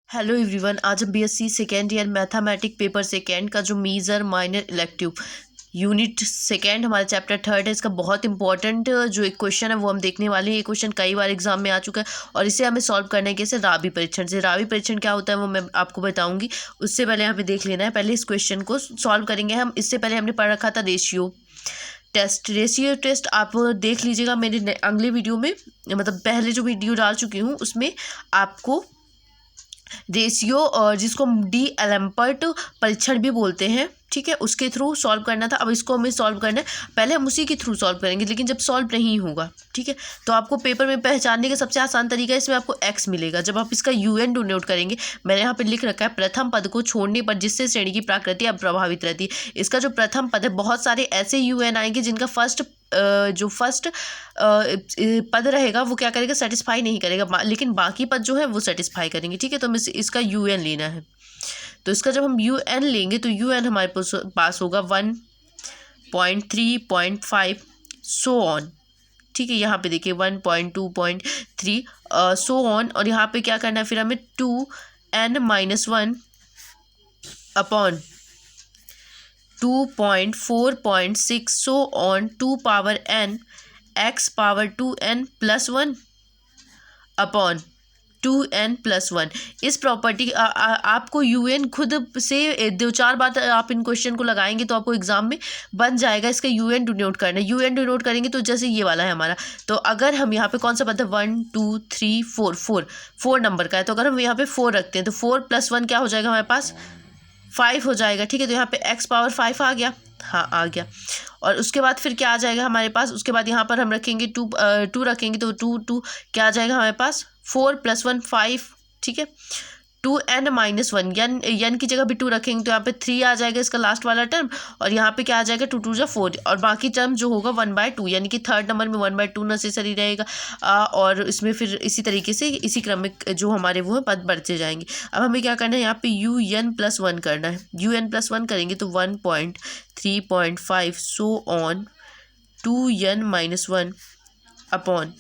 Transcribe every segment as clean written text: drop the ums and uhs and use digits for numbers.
Hello everyone, आज हम BSc second year mathematic paper second का जो major minor elective unit second हमारा चैप्टर थर्ड है, इसका बहुत इंपॉर्टेंट जो एक क्वेश्चन है वो हम देखने वाले हैं। ये क्वेश्चन कई बार एग्जाम में आ चुका है और इसे हमें सॉल्व करने के से राबी परीक्षण से। राबी परीक्षण क्या होता है वो मैं आपको बताऊंगी, उससे पहले हमें देख लेना है। पहले इस क्वेश्चन को सॉल्व करेंगे हम। इससे पहले हमने पढ़ रखा था रेशियो टेस्ट आप देख लीजिएगा मेरे अगले वीडियो में, मतलब पहले जो वीडियो डाल चुकी हूँ उसमें आपको रेशियो और जिसको हम डी एलम्पर्ट परीक्षण भी बोलते हैं, ठीक है, उसके थ्रू सॉल्व करना था। अब इसको हमें सॉल्व करना है, पहले हम उसी के थ्रू सॉल्व करेंगे, लेकिन जब सॉल्व नहीं होगा, ठीक है, तो आपको पेपर में पहचानने का सबसे आसान तरीका है, इसमें आपको एक्स मिलेगा। जब आप इसका यूएन डिनोट करेंगे, मैंने यहाँ पे लिख रखा है प्रथम पद को छोड़ने पर जिससे श्रेणी की प्राकृति अप्रभावित रहती है। इसका जो प्रथम पद है, बहुत सारे ऐसे यूएन आएंगे जिनका फर्स्ट पद रहेगा वो क्या करेगा, सेटिस्फाई नहीं करेगा, लेकिन बाकी पद जो है वो सेटिस्फाई करेंगे, ठीक है। तो हमें इसका यूएन लेना है। तो इसका जब हम यूएन लेंगे तो यूएन हमारे पास होगा 1.3.5 सो ऑन, ठीक है। यहाँ पे देखिए 1.2.3 सो ऑन, और यहाँ पे क्या करना है फिर हमें 2n-1 upon 2.4.6 so on 2 power n x power 2n plus 1 upon 2n+1। इस प्रॉपर्टी आपको यूएन खुद से दो चार बात आप इन क्वेश्चन को लगाएंगे तो आपको एग्जाम में बन जाएगा। इसका यूएन डिनोट करना है। यूएन डिनोट करेंगे तो जैसे ये वाला है हमारा, तो अगर हम यहाँ पे कौन सा पद है, 1 2 3 4 नंबर का है, तो अगर हम यहाँ पे 4 रखते हैं तो 4+1 क्या हो जाएगा हमारे पास, 5 हो जाएगा, ठीक है। तो यहाँ पे x पावर 5 आ गया, हाँ आ गया। और उसके बाद फिर क्या आ जाएगा हमारे पास, उसके बाद यहाँ पर हम रखेंगे 2 रखेंगे तो 2 क्या आ जाएगा हमारे पास, 4+1 5, ठीक है। 2n-1 यन की जगह भी 2 रखेंगे तो यहाँ पे 3 आ जाएगा इसका लास्ट वाला टर्म, और यहाँ पे क्या आ जाएगा 2 2 4, और बाकी टर्म जो होगा 1/2, यानी कि थर्ड नंबर में 1/2 नेसेसरी रहेगा। और इसमें फिर इसी तरीके से इसी क्रम में जो हमारे वो है पद बढ़ते जाएंगे। अब हमें क्या करना है, यहाँ पे UN+1 करना है। UN+1 करेंगे तो 1.3.5 so on 2n-1 upon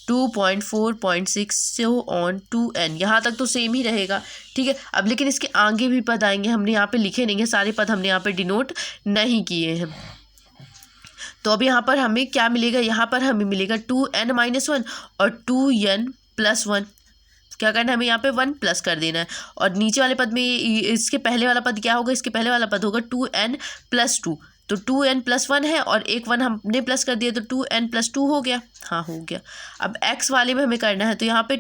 2.4.6 so on 2n। यहाँ तक तो सेम ही रहेगा, ठीक है। अब लेकिन इसके आगे भी पद आएंगे, हमने यहाँ पे लिखे नहीं है, सारे पद हमने यहाँ पे डिनोट नहीं किए हैं। तो अब यहाँ पर हमें क्या मिलेगा, यहाँ पर हमें मिलेगा 2n-1 और 2n+1। क्या करना है, हमें यहाँ पे 1 प्लस कर देना है, और नीचे वाले पद में इसके पहले वाला पद क्या होगा, इसके पहले वाला पद होगा 2n+2। तो 2n+1 है और एक 1 हमने प्लस कर दिया तो 2n+2 हो गया, हाँ हो गया। अब x वाले में हमें करना है, तो यहाँ पे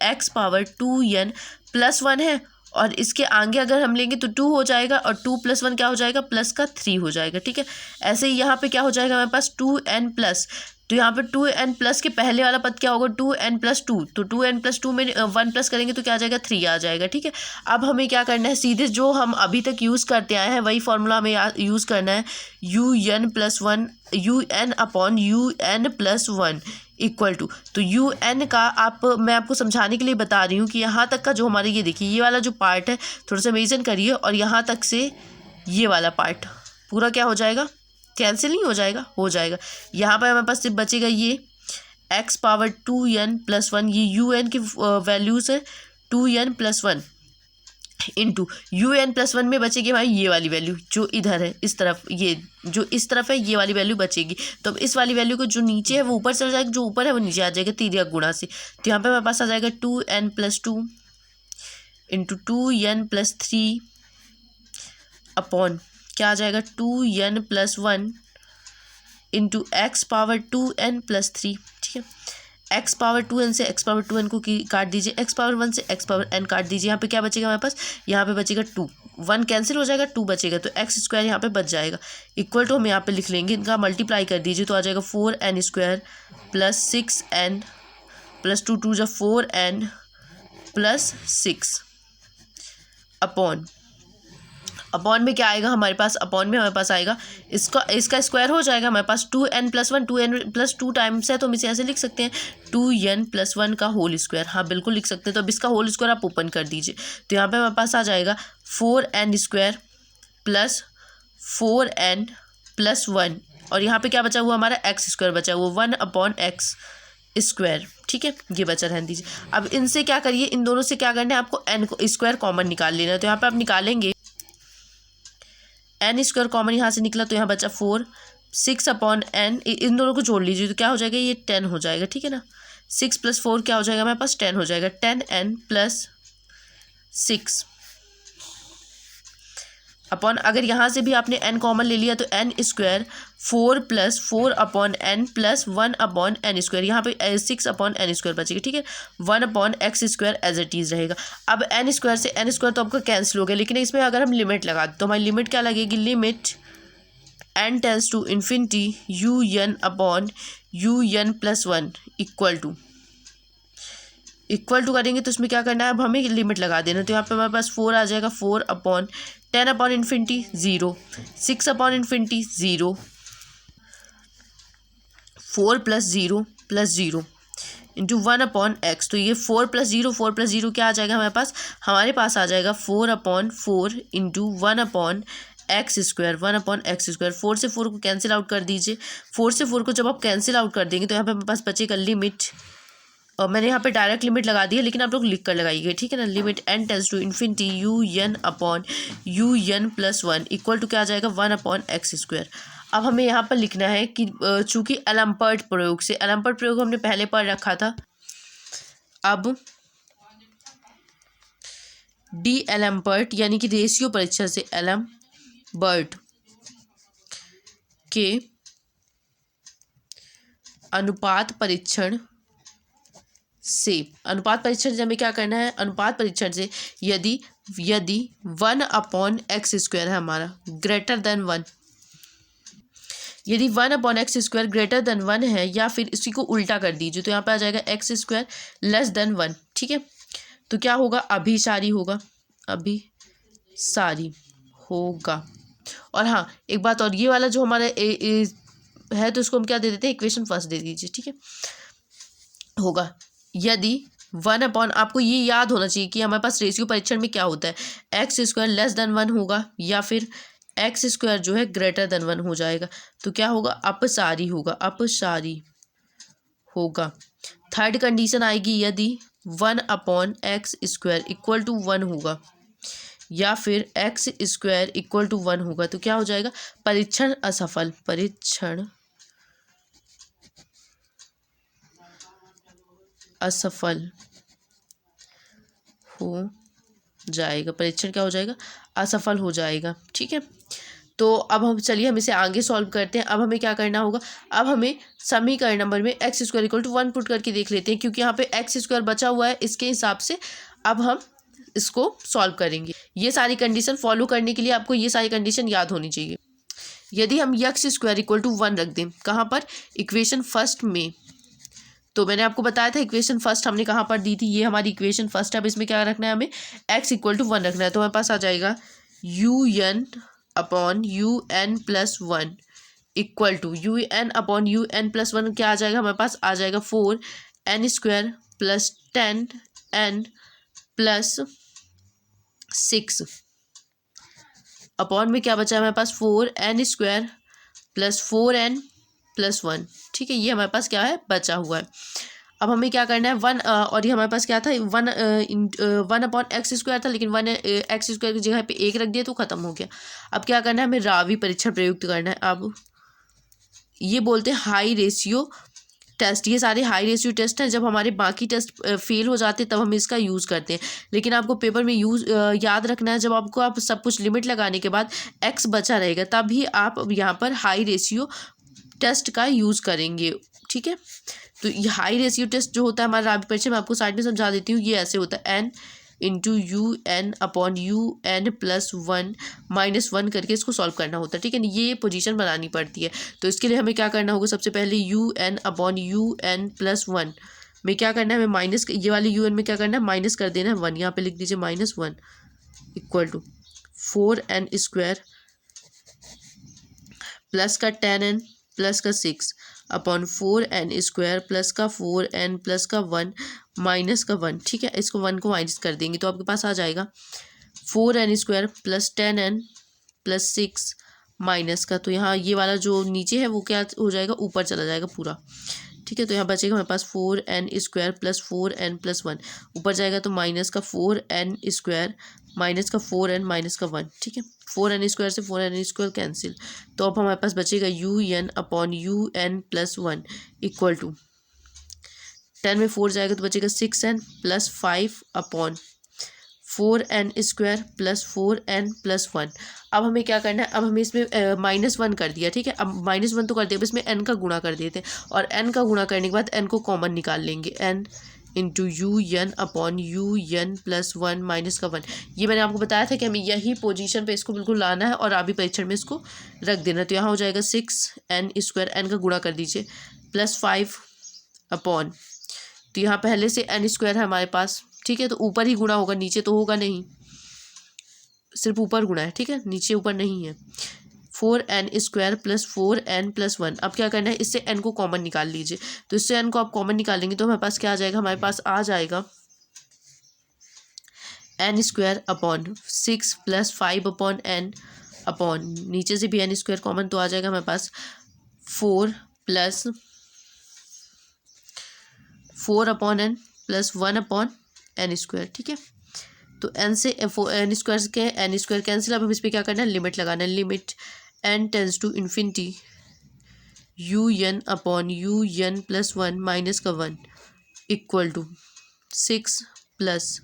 x पावर 2n+1 है, और इसके आगे अगर हम लेंगे तो 2 हो जाएगा, और 2+1 क्या हो जाएगा, प्लस का 3 हो जाएगा, ठीक है। ऐसे ही यहाँ पे क्या हो जाएगा हमारे पास 2n+, तो यहाँ पे 2n+ के पहले वाला पद क्या होगा, 2n+2, तो 2n+2 में 1 प्लस करेंगे तो क्या आ जाएगा, 3 आ जाएगा, ठीक है। अब हमें क्या करना है, सीधे जो हम अभी तक यूज़ करते आए हैं वही फॉर्मूला हमें यूज़ करना है, UN+1 UN+1 इक्वल टू, तो UN का मैं आपको समझाने के लिए बता रही हूँ कि यहाँ तक का जो हमारे, ये देखिए ये वाला जो पार्ट है थोड़ा सा मेजन करिए, और यहाँ तक से ये वाला पार्ट पूरा क्या हो जाएगा, कैंसिल नहीं हो जाएगा, हो जाएगा। यहाँ पर हमारे पास सिर्फ बचेगा ये x पावर 2n+1, ये UN की वैल्यूज़ है 2n+1 इंटू UN+1 में बचेगी भाई ये वाली वैल्यू जो इधर है, इस तरफ, ये जो इस तरफ है ये वाली वैल्यू बचेगी। तो अब इस वाली वैल्यू को जो नीचे है वो ऊपर चला जाएगा, जो ऊपर है वो नीचे आ जाएगा 3 गुणा से। तो यहाँ पे हमारे पास आ जाएगा 2n+2 इंटू 2n+3 अपॉन क्या आ जाएगा 2n+1 into x power 2n+3, ठीक है। x पावर 2n से x पावर 2n को काट दीजिए, x पावर 1 से x पावर n काट दीजिए। यहाँ पे क्या बचेगा हमारे पास, यहाँ पे बचेगा 2, 1 कैंसिल हो जाएगा, 2 बचेगा, तो x² यहाँ पे बच जाएगा। इक्वल टू हम यहाँ पे लिख लेंगे, इनका मल्टीप्लाई कर दीजिए तो आ जाएगा 4n² plus 6n plus 2 2 4n plus 6 upon में क्या आएगा हमारे पास, अपॉन में हमारे पास आएगा इसका स्क्वायर हो जाएगा हमारे पास 2n+1, 2n+2 टाइम्स है तो हम इसे ऐसे लिख सकते हैं 2n+1 का होल स्क्वायर, हाँ बिल्कुल लिख सकते हैं। तो अब इसका होल स्क्वायर आप ओपन कर दीजिए, तो यहाँ पे हमारे पास आ जाएगा 4n² प्लस 4n+1, और यहाँ पे क्या बचा हुआ हमारा x² बचा हुआ 1/x स्क्वायर, ठीक है, ये बचा रहने दीजिए। अब इनसे क्या करिए, इन दोनों से क्या करना है आपको, एन को स्क्वायर कॉमन निकाल लेना है। तो यहाँ पे आप निकालेंगे एन स्क्वायर कॉमन, यहाँ से निकला तो यहाँ बचा 4, 6 अपॉन एन, इन दोनों को जोड़ लीजिए तो क्या हो जाएगा, ये 10 हो जाएगा, ठीक है ना। 6 + 4 क्या हो जाएगा हमारे पास, 10 हो जाएगा। 10n + 6 अपॉन, अगर यहाँ से भी आपने n कॉमन ले लिया तो n square 4 + 4 upon n + 1 upon n square, यहाँ पे 6 अपॉन n स्क्वायर बचेगा, ठीक है। 1 upon x square as it is रहेगा। अब n स्क्वायर से n स्क्वायर तो आपका कैंसिल हो गया, लेकिन इसमें अगर हम लिमिट लगा दें तो हमारी लिमिट क्या लगेगी, limit n tends to infinity un upon un + 1 equal to करेंगे तो इसमें क्या करना है, अब हमें लिमिट लगा देना। तो यहाँ पे हमारे पास 4 आ जाएगा, 4 upon 10 upon infinity 0, 6 upon infinity 0, 4 + 0 + 0 into 1 upon x। तो ये 4 + 0 क्या आ जाएगा हमारे पास आ जाएगा 4 upon 4 into 1 upon x square, 1 upon x square. 4 से 4 को कैंसिल आउट कर दीजिए। 4 से 4 को जब आप कैंसिल आउट कर देंगे तो यहाँ पे हमारे पास बचेगा लिमिट, और मैंने यहाँ पे डायरेक्ट लिमिट लगा दी है, लेकिन आप लोग लिख कर लगाइए, ठीक है ना। Limit n tends to infinity un upon un + 1 equal to क्या आ जाएगा, 1 अपॉन x स्क्वायर। अब हमें यहाँ पर लिखना है कि चूँकि एलम्पर्ट प्रयोग से, एलम्पर्ट प्रयोग हमने पहले पढ़ रखा था, अब डी एलम्पर्ट यानी कि रेशियो परीक्षण से एलम्बर्ट के अनुपात परीक्षण से, अनुपात परीक्षण से हमें क्या करना है, अनुपात परीक्षण से यदि 1 अपॉन x स्क्वायर है हमारा ग्रेटर देन 1, यदि 1 upon x square greater than 1 है, या फिर इसी को उल्टा कर दीजिए तो यहाँ पे आ जाएगा x स्क्वायर लेस देन 1, ठीक है। तो क्या होगा, अभिसारी होगा, अभिसारी होगा। और हाँ एक बात और, ये वाला जो हमारा है तो इसको हम क्या दे देते हैं, इक्वेशन फर्स्ट दे दीजिए, ठीक है। होगा यदि 1 अपॉन, आपको ये याद होना चाहिए कि हमारे पास रेशियो परीक्षण में क्या होता है, एक्स स्क्वायर लेस देन 1 होगा या फिर एक्स स्क्वायर जो है ग्रेटर देन 1 हो जाएगा। तो क्या होगा, अपसारी होगा, अपसारी होगा। थर्ड कंडीशन आएगी यदि 1 upon x square equal to 1 होगा या फिर एक्स स्क्वायर इक्वल टू 1 होगा, तो क्या हो जाएगा, परीक्षण असफल, परीक्षण असफल हो जाएगा, परीक्षण क्या हो जाएगा, असफल हो जाएगा, ठीक है। तो अब हम चलिए हम इसे आगे सॉल्व करते हैं। अब हमें क्या करना होगा, अब हमें समीकरण नंबर में एक्स स्क्वायर इक्वल टू 1 पुट करके देख लेते हैं, क्योंकि यहाँ पे एक्स स्क्वायर बचा हुआ है, इसके हिसाब से अब हम इसको सॉल्व करेंगे। ये सारी कंडीशन फॉलो करने के लिए आपको ये सारी कंडीशन याद होनी चाहिए। यदि हम एक्स स्क्वायर इक्वल टू 1 रख दें, कहाँ पर, इक्वेशन फर्स्ट में, तो मैंने आपको बताया था इक्वेशन फर्स्ट हमने कहाँ पर दी थी, ये हमारी इक्वेशन फर्स्ट है। अब इसमें क्या रखना है, हमें x इक्वल टू 1 रखना है। तो हमारे पास आ जाएगा un upon un + 1 equal to un upon un + 1 क्या आ जाएगा, हमारे पास आ जाएगा 4n square plus 10n plus 6 upon में क्या बचा है हमारे पास, 4n स्क्वायर प्लस 4n + 1, ठीक है। ये हमारे पास क्या है, बचा हुआ है। अब हमें क्या करना है, 1 और ये हमारे पास क्या था, 1 अपॉन एक्स स्क्वायर था, लेकिन 1 एक्स स्क्वायर की जगह पे 1 रख दिया तो ख़त्म हो गया। अब क्या करना है, हमें रावी परीक्षण प्रयुक्त करना है। अब ये बोलते हैं हाई रेशियो टेस्ट, ये सारे हाई रेशियो टेस्ट हैं। जब हमारे बाकी टेस्ट फेल हो जाते हैं तब हम इसका यूज़ करते हैं, लेकिन आपको पेपर में याद रखना है, जब आपको आप सब कुछ लिमिट लगाने के बाद एक्स बचा रहेगा तभी आप यहाँ पर हाई रेशियो टेस्ट का यूज़ करेंगे, ठीक है। तो ये हाई रेशियो टेस्ट जो होता है हमारा रावी परीक्षण, मैं आपको साइड में समझा देती हूँ। ये ऐसे होता है, n into un upon un + 1 - 1 करके इसको सॉल्व करना होता है, ठीक है। ये पोजीशन बनानी पड़ती है। तो इसके लिए हमें क्या करना होगा, सबसे पहले un अपॉन un + 1 में क्या करना है, हमें माइनस, ये वाले un में क्या करना है, माइनस कर देना है 1, यहाँ पे लिख दीजिए -1 equal to 4n square plus का 10n प्लस का 6 अपॉन 4n स्क्वायर प्लस का 4n प्लस का 1 माइनस का 1, ठीक है। इसको 1 को माइनस कर देंगे तो आपके पास आ जाएगा 4n square plus 10n plus 6 minus का, तो यहाँ ये वाला जो नीचे है वो क्या हो जाएगा, ऊपर चला जाएगा पूरा, ठीक है। तो यहाँ बचेगा हमारे पास 4n² प्लस 4n+1, ऊपर जाएगा तो माइनस का 4n² माइनस का 4n माइनस का 1, ठीक है। 4n² से 4n² कैंसिल, तो अब हमारे पास बचेगा un/un+1 इक्वल टू 10 में 4 जाएगा तो बचेगा 6n plus 5/4n² plus 4n+1। अब हमें क्या करना है, अब हमें इसमें -1 कर दिया, ठीक है। अब -1 तो कर दिया, अब इसमें n का गुणा कर देते हैं, और n का गुणा करने के बाद n को कॉमन निकाल लेंगे, n इंटू un/un+1 माइनस का 1। ये मैंने आपको बताया था कि हमें यही पोजीशन पे इसको बिल्कुल लाना है और अभी परीक्षण में इसको रख देना। तो यहाँ हो जाएगा 6n², n का गुणा कर दीजिए, प्लस 5 तो यहाँ पहले से n² है हमारे पास, ठीक है। तो ऊपर ही गुणा होगा, नीचे तो होगा नहीं, सिर्फ ऊपर गुणा है, ठीक है, नीचे ऊपर नहीं है। 4n² plus 4n+1। अब क्या करना है, इससे n को कॉमन निकाल लीजिए। तो इससे n को आप कॉमन निकालेंगे तो हमारे पास क्या आ जाएगा, हमारे पास आ जाएगा n²/6 प्लस 5/n अपॉन, नीचे से भी n² कॉमन, तो आ जाएगा हमारे पास 4 प्लस 4/n प्लस 1/n², ठीक है। तो n से n² के n² कैंसिल। अब हम इस पर क्या करना है, लिमिट लगाना है। Limit n tends to infinity un/un+1 minus का 1 इक्वल टू 6 प्लस,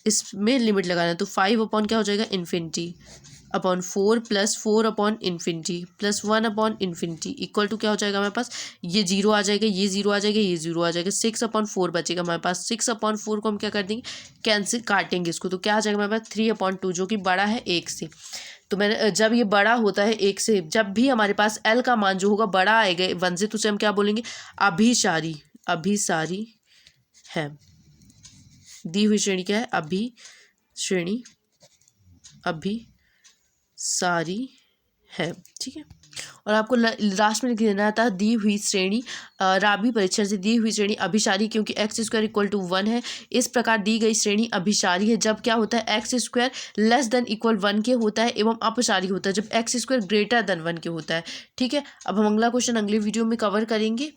इसमें लिमिट लगाना है तो 5 क्या हो जाएगा, इन्फिनिटी अपॉन 4 प्लस 4/इन्फिनिटी प्लस 1/इन्फिनिटी इक्वल टू क्या हो जाएगा हमारे पास, ये 0 आ जाएगा, ये 0 आ जाएगा, ये 0 आ जाएगा, 6/4 बचेगा हमारे पास। 6/4 को हम क्या कर देंगे, कैंसिल, काटेंगे इसको, तो क्या आ जाएगा हमारे पास 3/2, जो कि बड़ा है 1 से। तो मैंने जब ये बड़ा होता है 1 से, जब भी हमारे पास l का मान जो होगा बड़ा आएगा 1 से, तो उसे हम क्या बोलेंगे, अभिसारी। अभिसारी है, दी हुई श्रेणी क्या है, अभिश्रेणी, अभिसारी है, ठीक है। और आपको लास्ट में लिख देना था दी हुई श्रेणी, राबी परीक्षण से दी हुई श्रेणी अभिसारी, क्योंकि x² इक्वल टू 1 है। इस प्रकार दी गई श्रेणी अभिसारी है जब क्या होता है, x² लेस देन इक्वल 1 के होता है, एवं अपसारी होता है जब x² ग्रेटर देन 1 के होता है, ठीक है। अब हम अगला क्वेश्चन अगले वीडियो में कवर करेंगे।